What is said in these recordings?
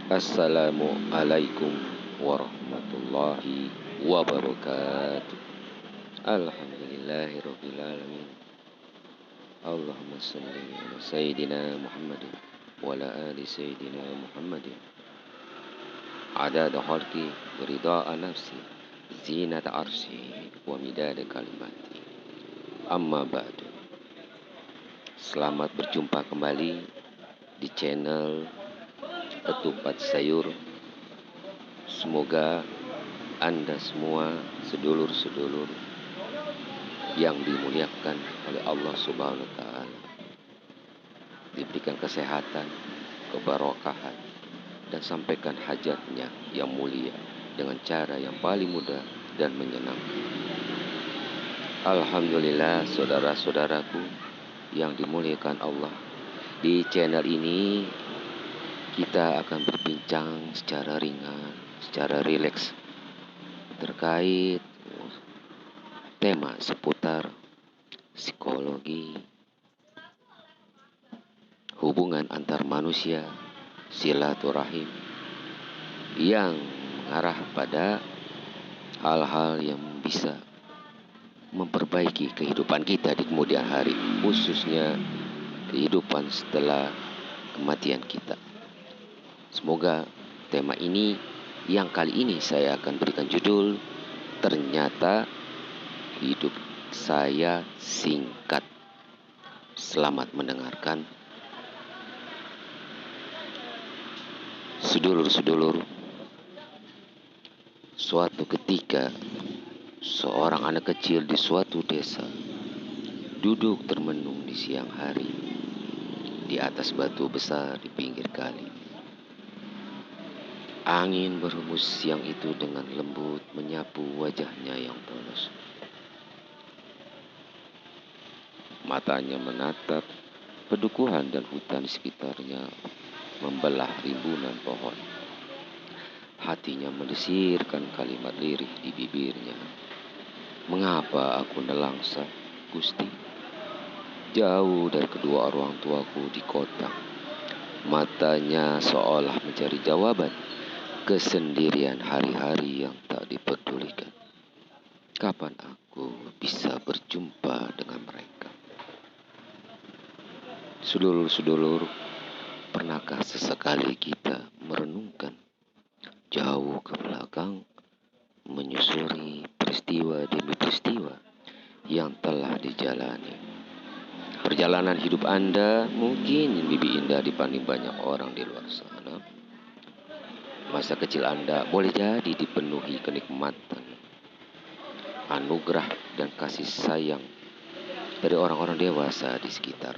Assalamualaikum warahmatullahi wabarakatuh. Alhamdulillahirabbil alamin. Allahumma shalli ala sayyidina Muhammadin wa ala ali sayyidina Muhammadin. Adada khalqi wa ridha nafsi, zinata arsy wa midada kalimati. Amma ba'du. Selamat berjumpa kembali di channel Ketupat Sayur. Semoga Anda semua sedulur-sedulur yang dimuliakan oleh Allah Subhanahu wa taala diberikan kesehatan, keberkahan, dan sampaikan hajatnya yang mulia dengan cara yang paling mudah dan menyenangkan. Alhamdulillah, saudara-saudaraku yang dimuliakan Allah, di channel ini kita akan berbincang secara ringan, secara rileks terkait tema seputar psikologi, hubungan antar manusia, silaturahim yang mengarah pada hal-hal yang bisa memperbaiki kehidupan kita di kemudian hari, khususnya kehidupan setelah kematian kita. Semoga tema ini yang kali ini saya akan berikan judul Ternyata Hidup Saya Singkat. Selamat mendengarkan. Sedulur-sedulur, suatu ketika seorang anak kecil di suatu desa duduk termenung di siang hari di atas batu besar di pinggir kali. Angin berhembus siang itu dengan lembut menyapu wajahnya yang polos. Matanya menatap pedukuhan dan hutan di sekitarnya membelah rimbunan pohon. Hatinya mendesirkan kalimat lirih di bibirnya. Mengapa aku nelangsa, Gusti? Jauh dari kedua orang tuaku di kota. Matanya seolah mencari jawaban kesendirian hari-hari yang tak dipedulikan. Kapan aku bisa berjumpa dengan mereka? Sedulur-sedulur, pernahkah sesekali kita merenungkan jauh ke belakang, menyusuri peristiwa demi peristiwa yang telah dijalani? Perjalanan hidup Anda mungkin lebih indah dibanding banyak orang di luar sana. Masa kecil Anda boleh jadi dipenuhi kenikmatan, anugerah, dan kasih sayang dari orang-orang dewasa di sekitar.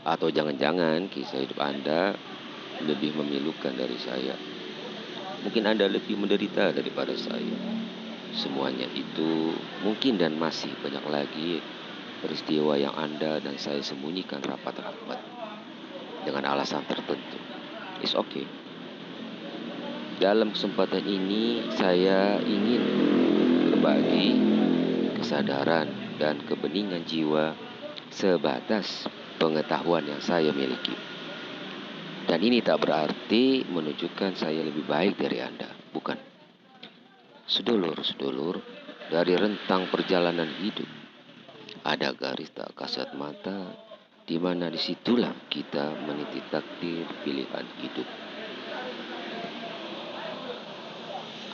Atau jangan-jangan kisah hidup Anda lebih memilukan dari saya. Mungkin Anda lebih menderita daripada saya. Semuanya itu mungkin dan masih banyak lagi peristiwa yang Anda dan saya sembunyikan rapat-rapat dengan alasan tertentu. It's okay. Dalam kesempatan ini saya ingin berbagi kesadaran dan kebeningan jiwa sebatas pengetahuan yang saya miliki. Dan ini tak berarti menunjukkan saya lebih baik dari Anda, bukan. Sedulur-sedulur, dari rentang perjalanan hidup ada garis tak kasat mata, di mana disitulah kita meniti takdir pilihan hidup.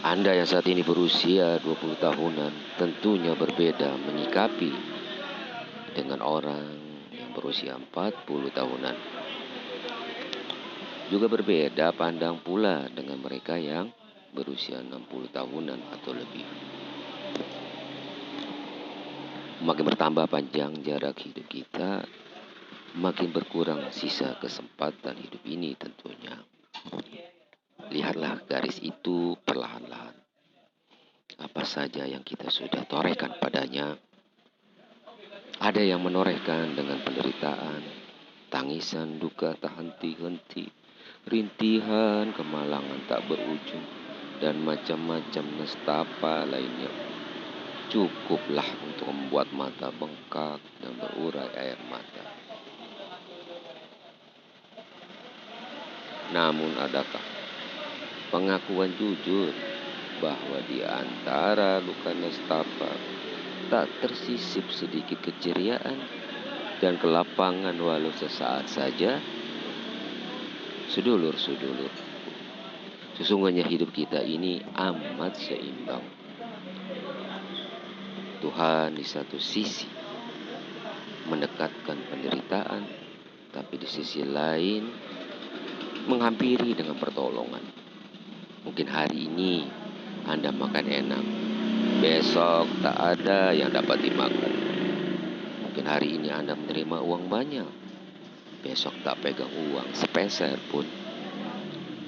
Anda yang saat ini berusia 20 tahunan tentunya berbeda menyikapi dengan orang yang berusia 40 tahunan. Juga berbeda pandang pula dengan mereka yang berusia 60 tahunan atau lebih. Makin bertambah panjang jarak hidup kita, makin berkurang sisa kesempatan hidup ini tentunya. Lihatlah garis itu perlahan-lahan. Apa saja yang kita sudah torehkan padanya. Ada yang menorehkan dengan penderitaan, tangisan, duka tak henti-henti, rintihan, kemalangan tak berujung, dan macam-macam nestapa lainnya. Cukuplah untuk membuat mata bengkak dan berurai air mata. Namun adakah pengakuan jujur bahwa di antara luka nestapa tak tersisip sedikit keceriaan dan kelapangan walau sesaat saja? Sedulur-sedulur, sesungguhnya hidup kita ini amat seimbang. Tuhan di satu sisi mendekatkan penderitaan, tapi di sisi lain menghampiri dengan pertolongan. Mungkin hari ini Anda makan enak, besok tak ada yang dapat dimakan. Mungkin hari ini Anda menerima uang banyak, besok tak pegang uang sepeser pun.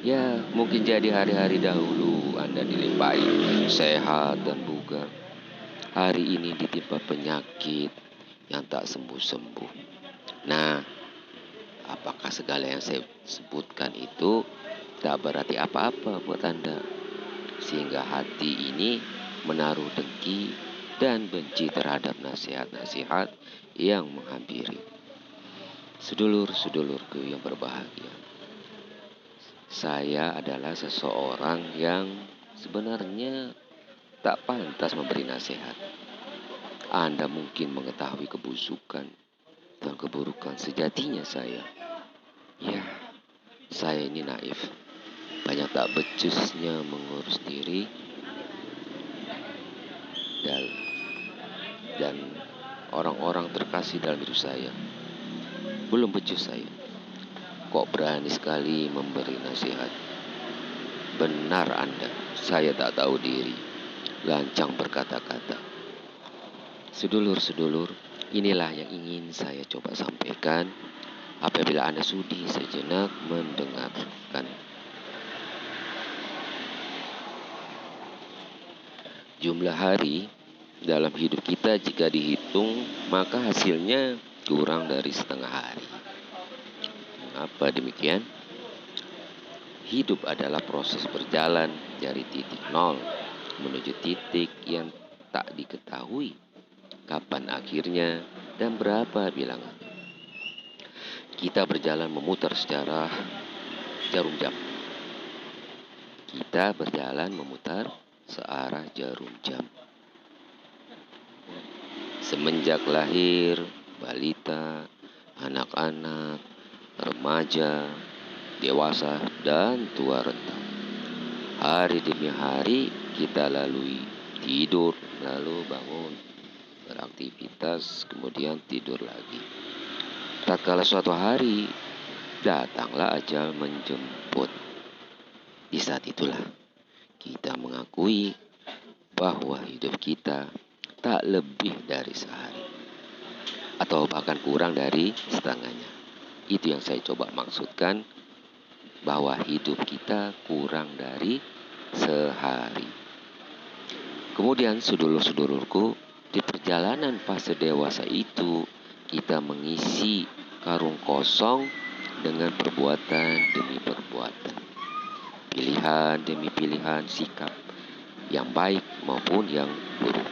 Ya, mungkin jadi hari-hari dahulu Anda dilimpahi sehat dan bugar. Hari ini ditimpa penyakit yang tak sembuh-sembuh. Nah, apakah segala yang saya sebutkan itu tak berarti apa-apa buat Anda? Sehingga hati ini menaruh dengki dan benci terhadap nasihat-nasihat yang menghampiri. Sedulur-sedulurku yang berbahagia, saya adalah seseorang yang sebenarnya tak pantas memberi nasihat. Anda mungkin mengetahui kebusukan dan keburukan sejatinya saya. Ya, saya ini naif. Banyak tak becusnya mengurus diri dan orang-orang terkasih dalam hidup saya. Belum becus saya. Kok berani sekali memberi nasihat? Benar Anda, saya tak tahu diri. Lancang berkata-kata. Sedulur-sedulur, inilah yang ingin saya coba sampaikan apabila Anda sudi sejenak mendengarkan. Jumlah hari dalam hidup kita jika dihitung, maka hasilnya kurang dari setengah hari. Mengapa demikian? Hidup adalah proses berjalan dari titik nol menuju titik yang tak diketahui kapan akhirnya dan berapa bilangannya. Kita berjalan memutar secara jarum jam. Kita berjalan memutar searah jarum jam. Semenjak lahir, balita, anak-anak, remaja, dewasa, dan tua renta. Hari demi hari kita lalui, tidur, lalu bangun, beraktivitas, kemudian tidur lagi. Tatkala suatu hari, datanglah ajal menjemput. Di saat itulah kita mengakui bahwa hidup kita tak lebih dari sehari, atau bahkan kurang dari setengahnya. Itu yang saya coba maksudkan, bahwa hidup kita kurang dari sehari. Kemudian sedulur-sedulurku, di perjalanan fase dewasa itu, kita mengisi karung kosong dengan perbuatan demi perbuatan, pilihan demi pilihan, sikap yang baik maupun yang buruk.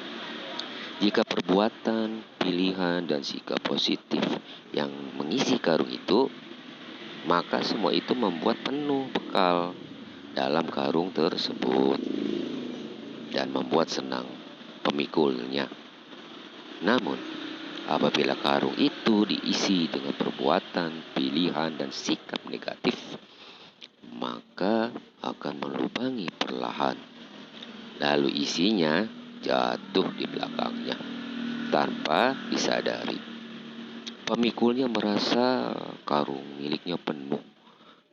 Jika perbuatan, pilihan, dan sikap positif yang mengisi karung itu, maka semua itu membuat penuh bekal dalam karung tersebut dan membuat senang pemikulnya. Namun, apabila karung itu diisi dengan perbuatan, pilihan, dan sikap negatif, maka akan melubangi perlahan. Lalu isinya jatuh di belakangnya tanpa disadari. Pemikulnya merasa karung miliknya penuh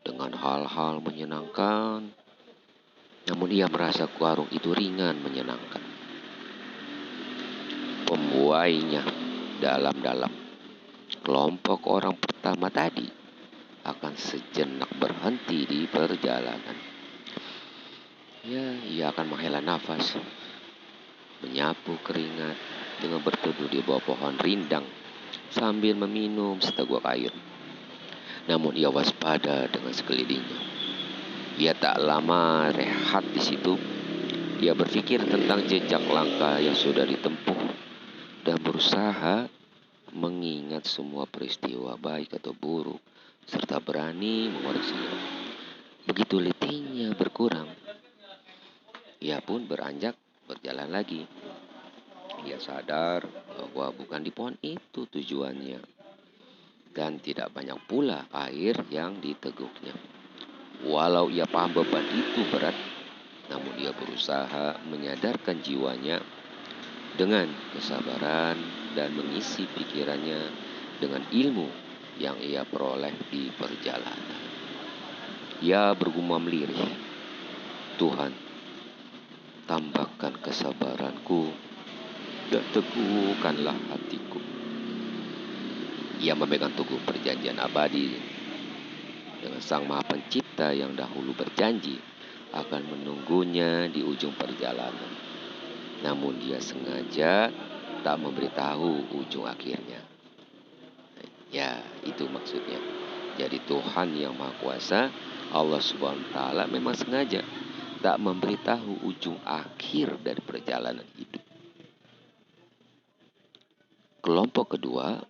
dengan hal-hal menyenangkan, namun ia merasa karung itu ringan menyenangkan. Pembuainya dalam-dalam, kelompok orang pertama tadi akan sejenak berhenti di perjalanan. Ya, ia akan menghela nafas, menyapu keringat dengan berteduh di bawah pohon rindang sambil meminum seteguk air. Namun ia waspada dengan sekelilingnya. Ia tak lama rehat di situ. Ia berpikir tentang jejak langkah yang sudah ditempuh dan berusaha mengingat semua peristiwa baik atau buruk serta berani mengoreksinya. Begitu letihnya berkurang, ia pun beranjak berjalan lagi. Ia sadar bahwa bukan di pohon itu tujuannya, dan tidak banyak pula air yang diteguknya. Walau ia paham beban itu berat, namun ia berusaha menyadarkan jiwanya dengan kesabaran dan mengisi pikirannya dengan ilmu yang ia peroleh di perjalanan. Ia bergumam lirih, Tuhan, tambahkan kesabaranku dan teguhkanlah hatiku. Ia memegang teguh perjanjian abadi dengan Sang Maha Pencipta yang dahulu berjanji akan menunggunya di ujung perjalanan. Namun dia sengaja tak memberitahu ujung akhirnya. Ya, itu maksudnya. Jadi Tuhan yang Maha Kuasa, Allah Subhanahu wa taala memang sengaja tak memberitahu ujung akhir dari perjalanan hidup. Kelompok kedua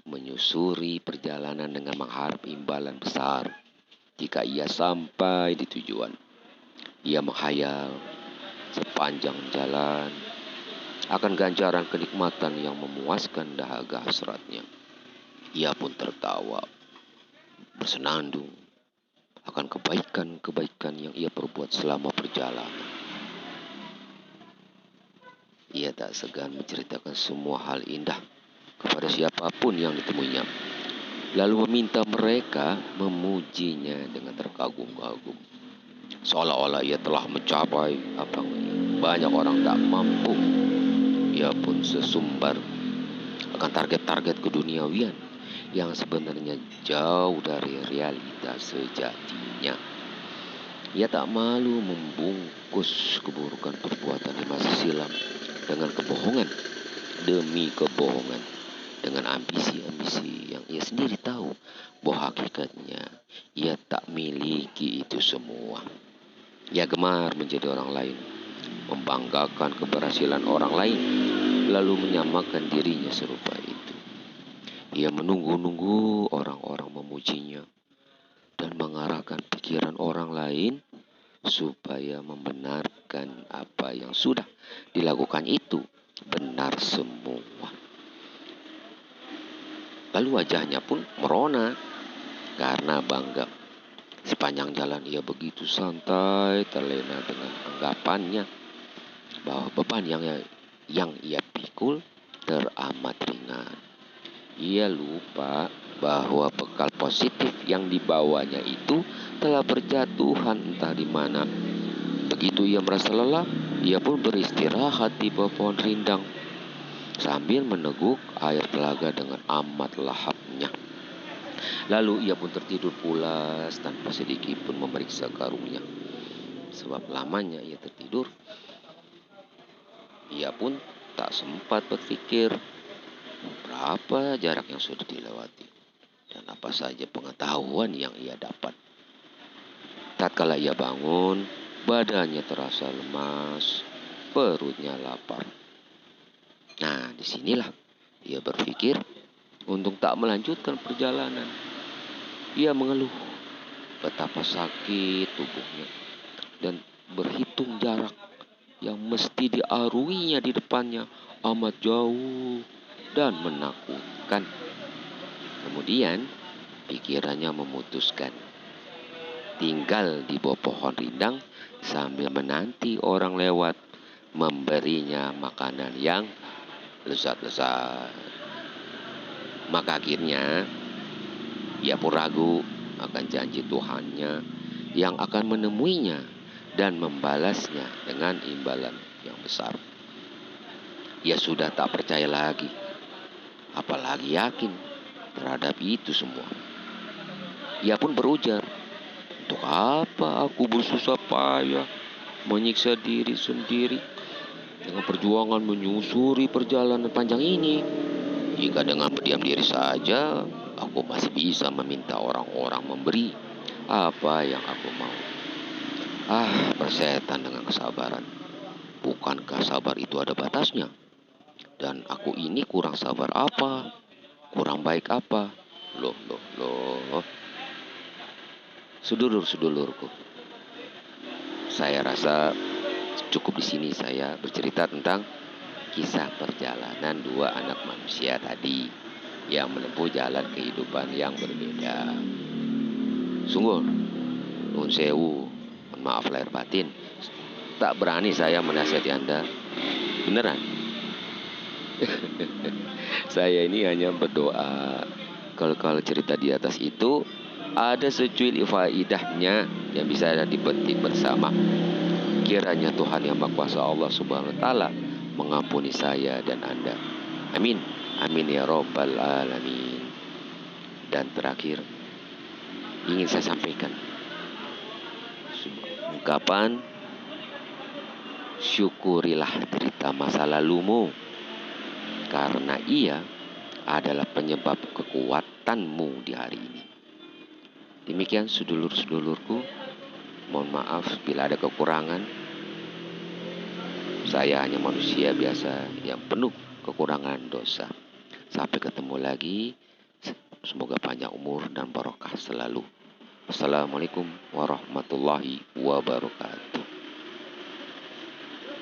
menyusuri perjalanan dengan mengharap imbalan besar jika ia sampai di tujuan. Ia menghayal sepanjang jalan akan ganjaran kenikmatan yang memuaskan dahaga hasratnya. Ia pun tertawa, bersenandung akan kebaikan-kebaikan yang ia perbuat selama perjalanan. Ia tak segan menceritakan semua hal indah kepada siapapun yang ditemuinya, lalu meminta mereka memujinya dengan terkagum-kagum, seolah-olah ia telah mencapai apa yang banyak orang tak mampu. Ia pun sesumbar akan target-target keduniawian yang sebenarnya jauh dari realitas sejatinya. Ia tak malu membungkus keburukan perbuatan di masa silam dengan kebohongan demi kebohongan, dengan ambisi-ambisi yang ia sendiri tahu bahwa hakikatnya ia tak miliki itu semua. Ia gemar menjadi orang lain, membanggakan keberhasilan orang lain, lalu menyamakan dirinya serupa itu. Ia menunggu-nunggu orang-orang memujinya dan mengarahkan pikiran orang lain supaya membenarkan apa yang sudah dilakukan itu benar semua. Lalu wajahnya pun merona karena bangga. Sepanjang jalan ia begitu santai, terlena dengan anggapannya bahwa beban yang ia pikul teramat ringan. Ia lupa bahwa bekal positif yang dibawanya itu telah berjatuhan entah di mana. Begitu ia merasa lelah, ia pun beristirahat di bawah pohon rindang sambil meneguk air telaga dengan amat lahapnya. Lalu ia pun tertidur pulas tanpa sedikit pun memeriksa karungnya. Sebab lamanya ia tertidur, ia pun tak sempat berpikir berapa jarak yang sudah dilewati dan apa saja pengetahuan yang ia dapat. Tatkala ia bangun, badannya terasa lemas, perutnya lapar. Nah, disinilah ia berpikir untuk tak melanjutkan perjalanan. Ia mengeluh betapa sakit tubuhnya dan berhitung jarak yang mesti diaruinya di depannya amat jauh dan menakutkan. Kemudian pikirannya memutuskan tinggal di bawah pohon rindang sambil menanti orang lewat memberinya makanan yang lezat-lezat. Maka akhirnya ia pun ragu akan janji Tuhannya yang akan menemuinya dan membalasnya dengan imbalan yang besar. Ia sudah tak percaya lagi, apalagi yakin terhadap itu semua. Ia pun berujar, untuk apa aku bersusah payah menyiksa diri sendiri dengan perjuangan menyusuri perjalanan panjang ini, jika dengan berdiam diri saja aku masih bisa meminta orang-orang memberi apa yang aku mau. Persetan dengan kesabaran. Bukankah sabar itu ada batasnya? Dan aku ini kurang sabar apa? Kurang baik apa? Loh. Sedulur-sedulurku, saya rasa cukup di sini saya bercerita tentang kisah perjalanan dua anak manusia tadi yang menempuh jalan kehidupan yang berbeda. Sungguh, nun sewu, mohon maaf lahir batin, tak berani saya menasihati Anda. Beneran, saya ini hanya berdoa. Kalau cerita di atas itu ada secuil faidahnya yang bisa dipetik bersama. Kiranya Tuhan Yang Maha Kuasa Allah Subhanahu wa taala mengampuni saya dan Anda. Amin. Amin ya rabbal alamin. Dan terakhir ingin saya sampaikan ungkapan syukurilah derita masa lalumu karena ia adalah penyebab kekuatanmu di hari ini. Demikian sedulur-sedulurku, mohon maaf bila ada kekurangan. Saya hanya manusia biasa yang penuh kekurangan dosa. Sampai ketemu lagi. Semoga panjang umur dan barokah selalu. Assalamualaikum warahmatullahi wabarakatuh.